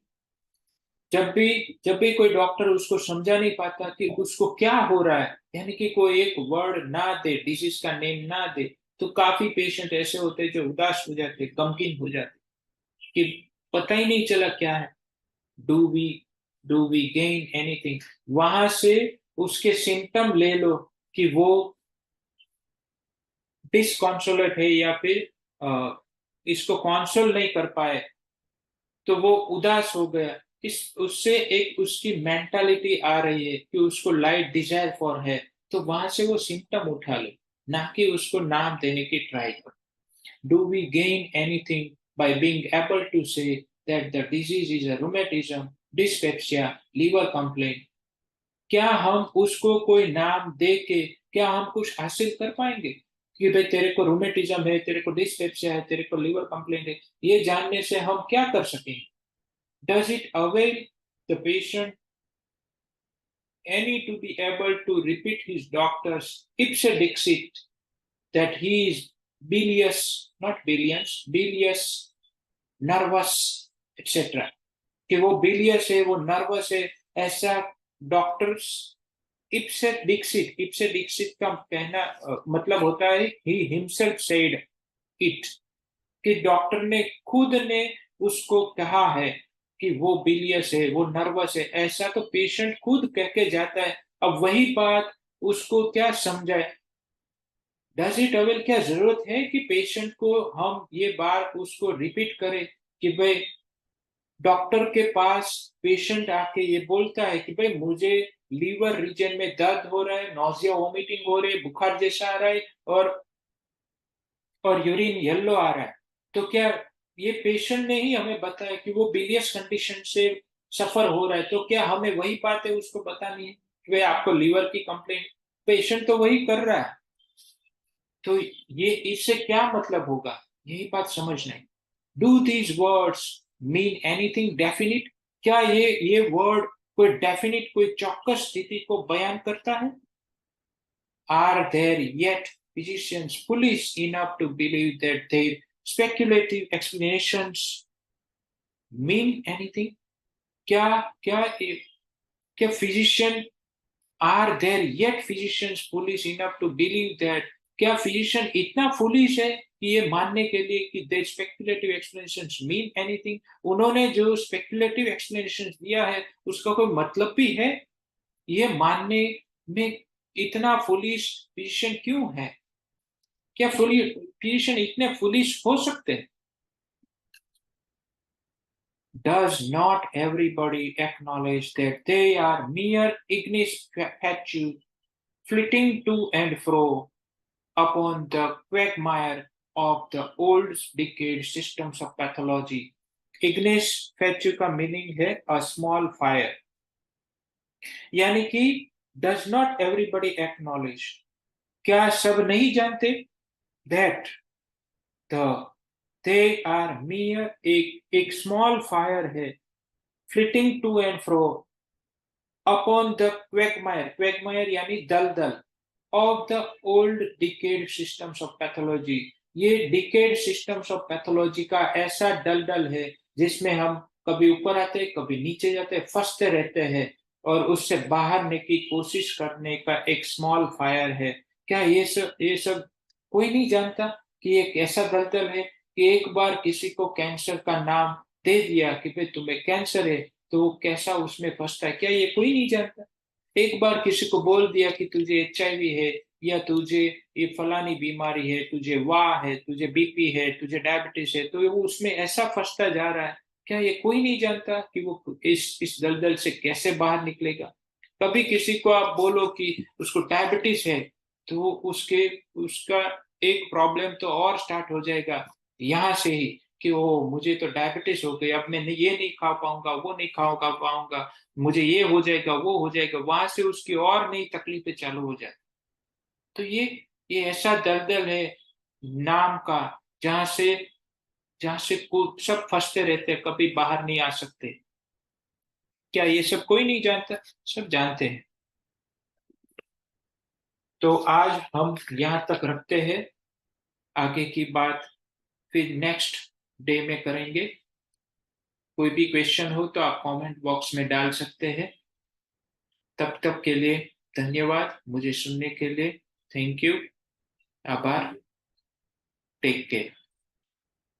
जब भी कोई डॉक्टर उसको समझा नहीं पाता कि उसको क्या हो रहा है, यानी कि कोई एक वर्ड ना दे, डिजीज का नेम ना दे, तो काफी पेशेंट ऐसे होते हैं जो उदास हो जाते, गमगीन हो जाते, कि पता ही नहीं चला क्या है। Do we do we gain anything. वहां से उसके सिम्टम ले लो कि वो डिसकॉन्सोलेट है या फिर इसको कॉन्सोल नहीं कर पाए, तो वो उदास हो गया। इस उससे एक उसकी मेंटालिटी आ रही है कि उसको लाइट डिजायर फॉर है, तो वहां से वो सिम्टम उठा ले, ना कि उसको नाम देने की ट्राई कर। Do we gain anything by being able to say that the disease is a rheumatism, dyspepsia, liver complaint, क्या हम उसको कोई नाम दे के क्या हम कुछ हासिल कर पाएंगे कि भाई तेरे को रूमेटिज्म है, तेरे को डिस्पेप्सिया है, तेरे को लिवर कंप्लेंट है? ये जानने से हम क्या कर सकेंगे? Does it avail the patient any to be able to repeat his doctor's ipse dixit that he is bilious, not billions, bilious, nervous, etc. कि वो bilious है, वो nervous है, ऐसा डॉक्टर्स इप्से डिक्सिट का कहना मतलब होता है ही हिमसेल्फ सेड इट, कि डॉक्टर ने खुद ने उसको कहा है कि वो बिलियस है, वो नर्वस है, ऐसा तो पेशेंट खुद कह के जाता है। अब वही बात उसको क्या समझाए? Does it avail? क्या जरूरत है कि पेशेंट को हम ये बात उसको रिपीट करें कि भाई डॉक्टर के पास पेशेंट आके ये बोलता है कि भाई मुझे लीवर रीजन में दर्द हो रहा है, नोजिया वोमिटिंग हो रही है, बुखार जैसा आ रहा है और यूरिन येलो आ रहा है, तो क्या ये पेशेंट ने ही हमें बताया कि वो बिलियस कंडीशन से सफर हो रहा है, तो क्या हमें वही बातें उसको बतानी है कि भाई आपको लीवर की कंप्लेंट? पेशेंट तो वही कर रहा है, तो ये इससे क्या मतलब होगा? यही बात समझना है। Do these words mean anything definite? क्या ये वर्ड कोई डेफिनिट, कोई चौक्कस स्थिति को बयान करता है? Are there yet physicians foolish enough to believe that their speculative explanations mean anything? क्या क्या क्या physician are there yet physicians foolish enough to believe that? क्या physician इतना foolish है कि ये मानने के लिए कि their speculative explanations mean anything? उन्होंने जो speculative explanations दिया है उसका कोई मतलब भी है? ये मानने में इतना फुलिश फिजिशियन क्यों है? क्या फिजिशियन इतने फुलिश हो सकते हैं? Does not everybody acknowledge that they are mere ignis fatuae flitting to and fro upon the quagmire of the old decayed systems of pathology? Ignis fatuae का मीनिंग है a small fire, यानी कि does not everybody acknowledge, क्या सब नहीं जानते that the they are mere एक small fire है flitting to and fro upon the quagmire यानी दलदल of the old decayed systems of pathology, ये decayed systems of pathology का ऐसा दलदल है जिसमें हम कभी ऊपर आते हैं, कभी नीचे जाते हैं, फंसते रहते हैं और उससे बाहर की कोशिश करने का एक स्मॉल फायर है। क्या ये सब कोई नहीं जानता कि एक ऐसा दलदल है कि एक बार किसी को कैंसर का नाम दे दिया कि भाई तुम्हें कैंसर है, तो वो कैसा उसमें फंसता है? क्या ये कोई नहीं जानता? एक बार किसी को बोल दिया कि तुझे एचआईवी है या तुझे ये फलानी बीमारी है, तुझे वाह है, तुझे बीपी है, तुझे डायबिटीज है, तो वो उसमें ऐसा फंसता जा रहा है। क्या ये कोई नहीं जानता कि वो इस दलदल से कैसे बाहर निकलेगा? कभी किसी को आप बोलो कि उसको डायबिटीज है, तो उसके उसका एक प्रॉब्लम तो और स्टार्ट हो जाएगा यहाँ से ही कि ओ मुझे तो डायबिटीज हो गई, अब मैं ये नहीं खा पाऊंगा, वो नहीं खा पाऊंगा, मुझे ये हो जाएगा, वो हो जाएगा, वहां से उसकी और नई तकलीफें चालू हो जाती। तो ये ऐसा दलदल है नाम का, जहां से सब फंसते रहते हैं, कभी बाहर नहीं आ सकते। क्या ये सब कोई नहीं जानता? सब जानते हैं। तो आज हम यहाँ तक रखते हैं, आगे की बात फिर नेक्स्ट डे में करेंगे। कोई भी क्वेश्चन हो तो आप कमेंट बॉक्स में डाल सकते हैं। तब तक के लिए धन्यवाद, मुझे सुनने के लिए थैंक यू, आभार, टेक केयर।